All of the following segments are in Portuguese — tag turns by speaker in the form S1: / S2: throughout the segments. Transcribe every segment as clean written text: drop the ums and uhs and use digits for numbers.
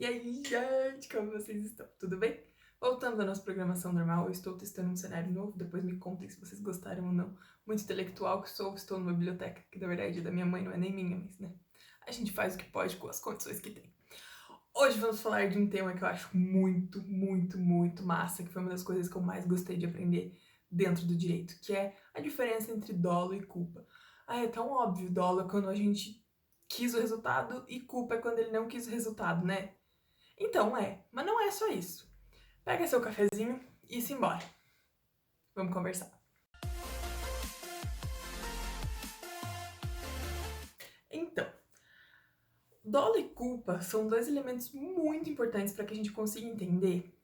S1: E aí, gente, como vocês estão? Tudo bem? Voltando à nossa programação normal, eu estou testando um cenário novo, depois me contem se vocês gostaram ou não. Muito intelectual que sou, estou numa biblioteca, que na verdade é da minha mãe, não é nem minha, mas né, a gente faz o que pode com as condições que tem. Hoje vamos falar de um tema que eu acho muito massa, que foi uma das coisas que eu mais gostei de aprender dentro do direito, que é a diferença entre dolo e culpa. Ah, é tão óbvio, dolo é quando a gente quis o resultado e culpa é quando ele não quis o resultado, né? Então mas não é só isso. Pega seu cafezinho e se embora. Vamos conversar. Então, dolo e culpa são dois elementos muito importantes para que a gente consiga entender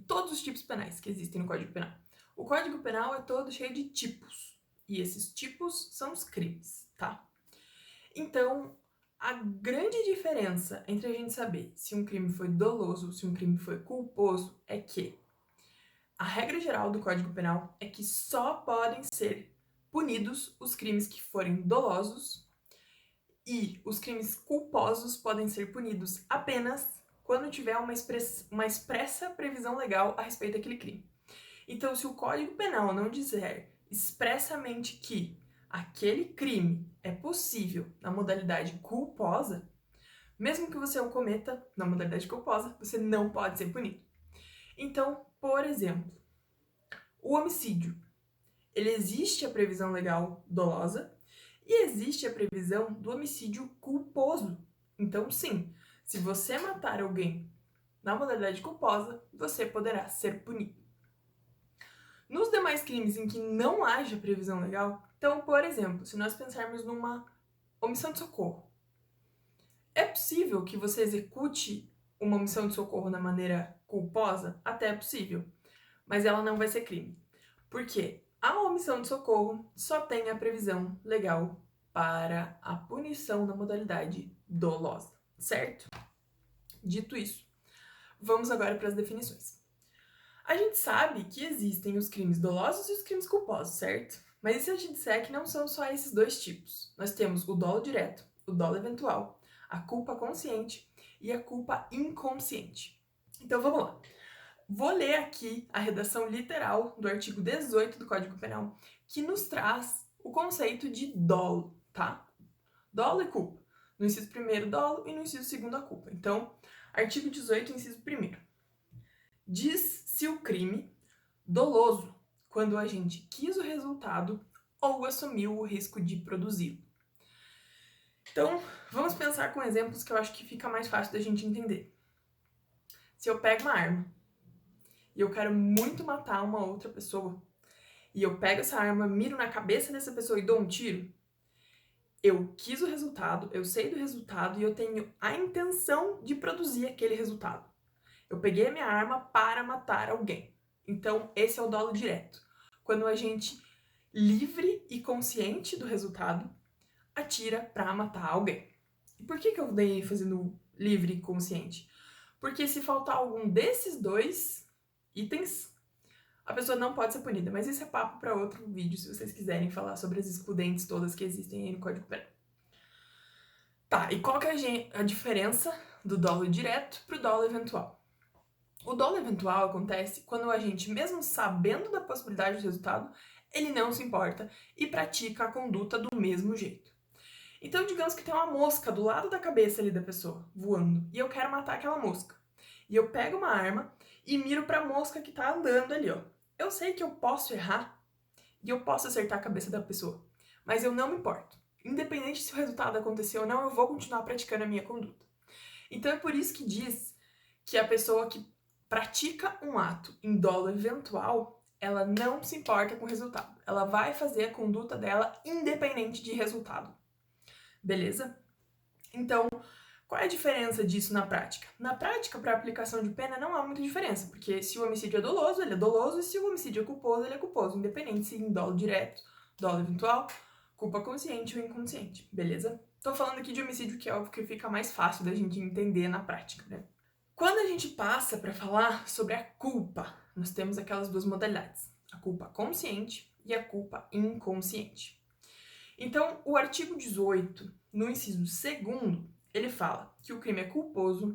S1: todos os tipos penais que existem no Código Penal. O Código Penal é todo cheio de tipos, e esses tipos são os crimes, tá? Então, a grande diferença entre a gente saber se um crime foi doloso ou se um crime foi culposo é que a regra geral do Código Penal é que só podem ser punidos os crimes que forem dolosos e os crimes culposos podem ser punidos apenas quando tiver uma expressa previsão legal a respeito daquele crime. Então, se o Código Penal não dizer expressamente que aquele crime é possível na modalidade culposa, mesmo que você o cometa na modalidade culposa, você não pode ser punido. Então, por exemplo, o homicídio. Ele existe a previsão legal dolosa e existe a previsão do homicídio culposo. Então, sim, se você matar alguém na modalidade culposa, você poderá ser punido. Nos demais crimes em que não haja previsão legal, então, por exemplo, se nós pensarmos numa omissão de socorro, é possível que você execute uma omissão de socorro na maneira culposa? Até é possível, mas ela não vai ser crime. Por quê? A omissão de socorro só tem a previsão legal para a punição na modalidade dolosa, certo? Dito isso, vamos agora para as definições. A gente sabe que existem os crimes dolosos e os crimes culposos, certo? Mas e se eu te disser que não são só esses dois tipos? Nós temos o dolo direto, o dolo eventual, a culpa consciente e a culpa inconsciente. Então vamos lá. Vou ler aqui a redação literal do artigo 18 do Código Penal, que nos traz o conceito de dolo, tá? Dolo e culpa. No inciso 1º, dolo, e no inciso 2º, a culpa. Então, artigo 18, inciso 1º. Diz-se o crime doloso quando o agente quis o resultado ou assumiu o risco de produzi-lo. Então, vamos pensar com exemplos que eu acho que fica mais fácil da gente entender. Se eu pego uma arma e eu quero muito matar uma outra pessoa, e eu pego essa arma, miro na cabeça dessa pessoa e dou um tiro, eu quis o resultado, eu sei do resultado e eu tenho a intenção de produzir aquele resultado. Eu peguei a minha arma para matar alguém. Então, esse é o dolo direto. Quando a gente, livre e consciente do resultado, atira para matar alguém. E por que eu dei ênfase no livre e consciente? Porque se faltar algum desses dois itens, a pessoa não pode ser punida. Mas isso é papo para outro vídeo, se vocês quiserem falar sobre as excludentes todas que existem aí no Código Penal. Tá, e qual que é a diferença do dolo direto pro dolo eventual? O dolo eventual acontece quando o agente, mesmo sabendo da possibilidade do resultado, ele não se importa e pratica a conduta do mesmo jeito. Então, digamos que tem uma mosca do lado da cabeça ali da pessoa, voando, e eu quero matar aquela mosca. E eu pego uma arma e miro pra mosca que tá andando ali, ó. Eu sei que eu posso errar e eu posso acertar a cabeça da pessoa, mas eu não me importo. Independente se o resultado aconteceu ou não, eu vou continuar praticando a minha conduta. Então é por isso que diz que a pessoa que pratica um ato em dolo eventual, ela não se importa com o resultado. Ela vai fazer a conduta dela independente de resultado. Beleza? Então, qual é a diferença disso na prática? Na prática, para a aplicação de pena, não há muita diferença, porque se o homicídio é doloso, ele é doloso, e se o homicídio é culposo, ele é culposo, independente se em dolo direto, dolo eventual, culpa consciente ou inconsciente, beleza? Tô falando aqui de homicídio, que é algo que fica mais fácil da gente entender na prática, né? Quando a gente passa para falar sobre a culpa, nós temos aquelas duas modalidades, a culpa consciente e a culpa inconsciente. Então, o artigo 18, no inciso 2º, ele fala que o crime é culposo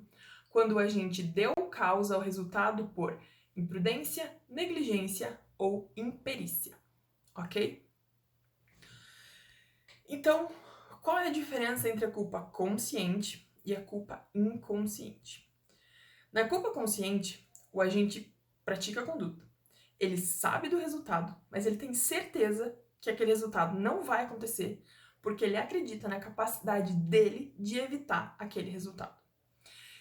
S1: quando o agente deu causa ao resultado por imprudência, negligência ou imperícia, ok? Então, qual é a diferença entre a culpa consciente e a culpa inconsciente? Na culpa consciente, o agente pratica a conduta. Ele sabe do resultado, mas ele tem certeza que aquele resultado não vai acontecer, porque ele acredita na capacidade dele de evitar aquele resultado.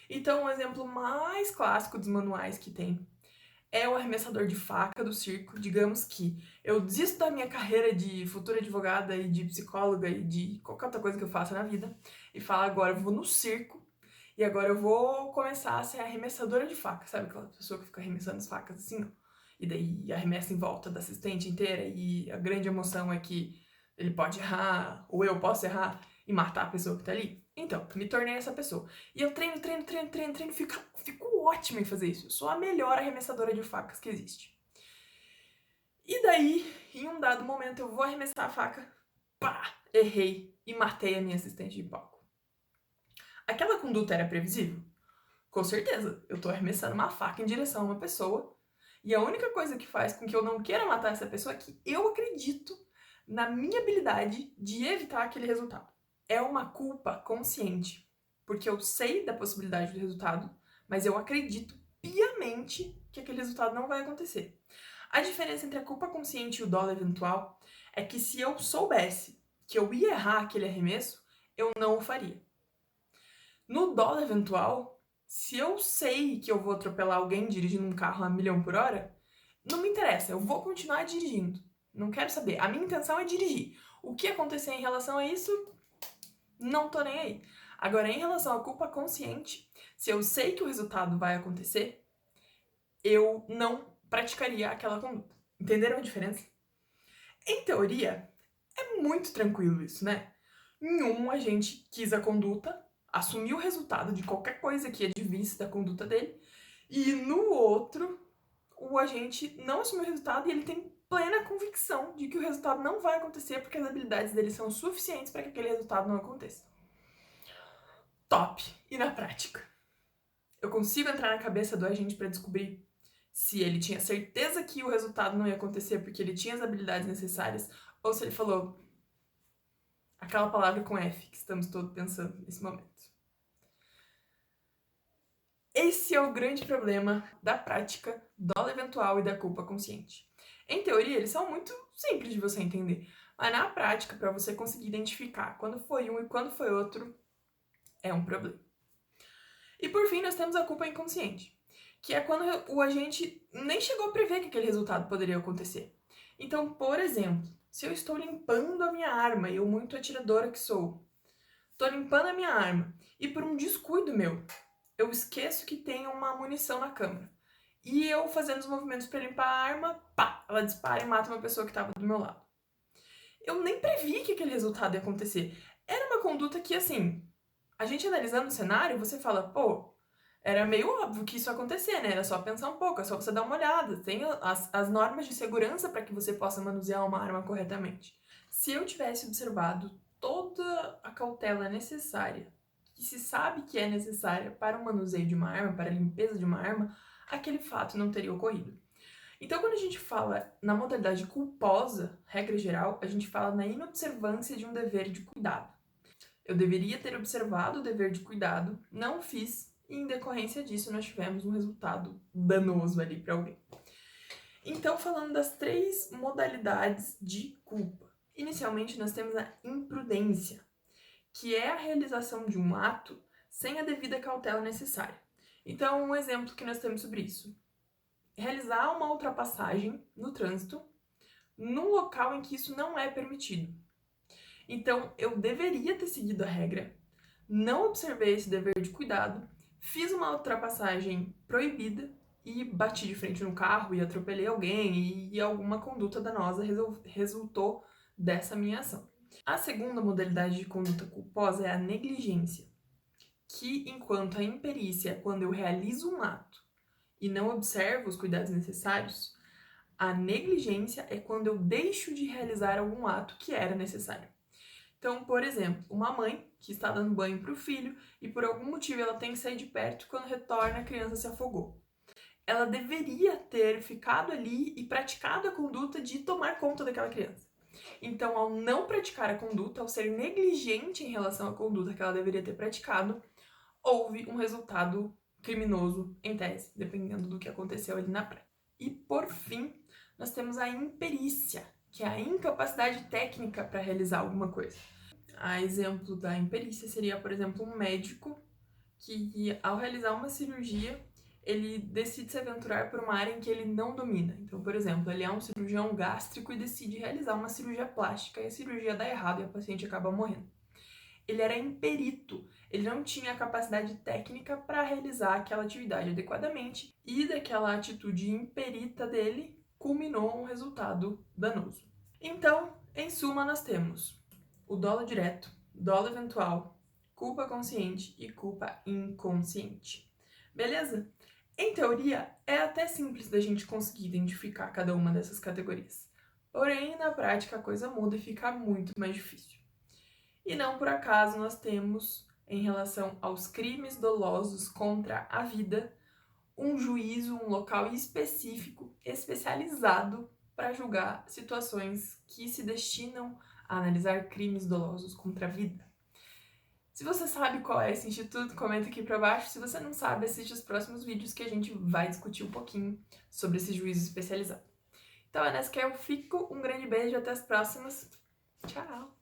S1: Então, o exemplo mais clássico dos manuais que tem é o arremessador de faca do circo. Digamos que eu desisto da minha carreira de futura advogada e de psicóloga e de qualquer outra coisa que eu faça na vida e falo, agora eu vou no circo e agora eu vou começar a ser arremessadora de faca. Sabe aquela pessoa que fica arremessando as facas assim, ó? E daí arremessa em volta da assistente inteira e a grande emoção é que ele pode errar, ou eu posso errar e matar a pessoa que tá ali. Então, me tornei essa pessoa. E eu treino, fico ótima em fazer isso. Eu sou a melhor arremessadora de facas que existe. E daí, em um dado momento, eu vou arremessar a faca, pá, errei e matei a minha assistente de palco. Aquela conduta era previsível? Com certeza, eu tô arremessando uma faca em direção a uma pessoa e a única coisa que faz com que eu não queira matar essa pessoa é que eu acredito na minha habilidade de evitar aquele resultado. É uma culpa consciente, porque eu sei da possibilidade do resultado, mas eu acredito piamente que aquele resultado não vai acontecer. A diferença entre a culpa consciente e o dolo eventual é que se eu soubesse que eu ia errar aquele arremesso, eu não o faria. No dolo eventual, se eu sei que eu vou atropelar alguém dirigindo um carro a 1.000 por hora, não me interessa, eu vou continuar dirigindo. Não quero saber. A minha intenção é dirigir. O que acontecer em relação a isso, não tô nem aí. Agora, em relação à culpa consciente, se eu sei que o resultado vai acontecer, eu não praticaria aquela conduta. Entenderam a diferença? Em teoria, é muito tranquilo isso, né? Em um, a gente quis a conduta, assumiu o resultado de qualquer coisa que advisse da conduta dele, e no outro, o agente não assumiu o resultado e ele tem plena convicção de que o resultado não vai acontecer porque as habilidades dele são suficientes para que aquele resultado não aconteça. Top! E na prática? Eu consigo entrar na cabeça do agente para descobrir se ele tinha certeza que o resultado não ia acontecer porque ele tinha as habilidades necessárias ou se ele falou aquela palavra com F que estamos todos pensando nesse momento. Esse é o grande problema da prática dolo eventual e da culpa consciente. Em teoria, eles são muito simples de você entender, mas na prática, para você conseguir identificar quando foi um e quando foi outro, é um problema. E por fim, nós temos a culpa inconsciente, que é quando o agente nem chegou a prever que aquele resultado poderia acontecer. Então, por exemplo, se eu estou limpando a minha arma, e eu muito atiradora que sou, estou limpando a minha arma, e por um descuido meu, eu esqueço que tem uma munição na câmera. E eu fazendo os movimentos para limpar a arma, pá, ela dispara e mata uma pessoa que estava do meu lado. Eu nem previ que aquele resultado ia acontecer. Era uma conduta que, assim, a gente analisando o cenário, você fala, pô, era meio óbvio que isso ia acontecer, né? Era só pensar um pouco, é só você dar uma olhada. Tem as normas de segurança para que você possa manusear uma arma corretamente. Se eu tivesse observado toda a cautela necessária, que se sabe que é necessária para o manuseio de uma arma, para a limpeza de uma arma, aquele fato não teria ocorrido. Então, quando a gente fala na modalidade culposa, regra geral, a gente fala na inobservância de um dever de cuidado. Eu deveria ter observado o dever de cuidado, não fiz, e em decorrência disso nós tivemos um resultado danoso ali para alguém. Então, falando das 3 modalidades de culpa. Inicialmente, nós temos a imprudência, que é a realização de um ato sem a devida cautela necessária. Então, um exemplo que nós temos sobre isso. Realizar uma ultrapassagem no trânsito num local em que isso não é permitido. Então, eu deveria ter seguido a regra, não observei esse dever de cuidado, fiz uma ultrapassagem proibida e bati de frente no carro e atropelei alguém e alguma conduta danosa resultou dessa minha ação. A segunda modalidade de conduta culposa é a negligência, que enquanto a imperícia é quando eu realizo um ato e não observo os cuidados necessários, a negligência é quando eu deixo de realizar algum ato que era necessário. Então, por exemplo, uma mãe que está dando banho para o filho e por algum motivo ela tem que sair de perto e quando retorna a criança se afogou. Ela deveria ter ficado ali e praticado a conduta de tomar conta daquela criança. Então, ao não praticar a conduta, ao ser negligente em relação à conduta que ela deveria ter praticado, houve um resultado criminoso, em tese, dependendo do que aconteceu ali na prática. E, por fim, nós temos a imperícia, que é a incapacidade técnica para realizar alguma coisa. A exemplo da imperícia seria, por exemplo, um médico que, ao realizar uma cirurgia, ele decide se aventurar por uma área em que ele não domina. Então, por exemplo, ele é um cirurgião gástrico e decide realizar uma cirurgia plástica e a cirurgia dá errado e a paciente acaba morrendo. Ele era imperito, ele não tinha a capacidade técnica para realizar aquela atividade adequadamente e daquela atitude imperita dele culminou um resultado danoso. Então, em suma, nós temos o dolo direto, dolo eventual, culpa consciente e culpa inconsciente. Beleza? Em teoria, é até simples da gente conseguir identificar cada uma dessas categorias. Porém, na prática, a coisa muda e fica muito mais difícil. E não por acaso nós temos, em relação aos crimes dolosos contra a vida, um juízo, um local específico, especializado para julgar situações que se destinam a analisar crimes dolosos contra a vida. Se você sabe qual é esse instituto, comenta aqui para baixo. Se você não sabe, assiste os próximos vídeos que a gente vai discutir um pouquinho sobre esse juízo especializado. Então é nessa que eu fico. Um grande beijo, até as próximas. Tchau!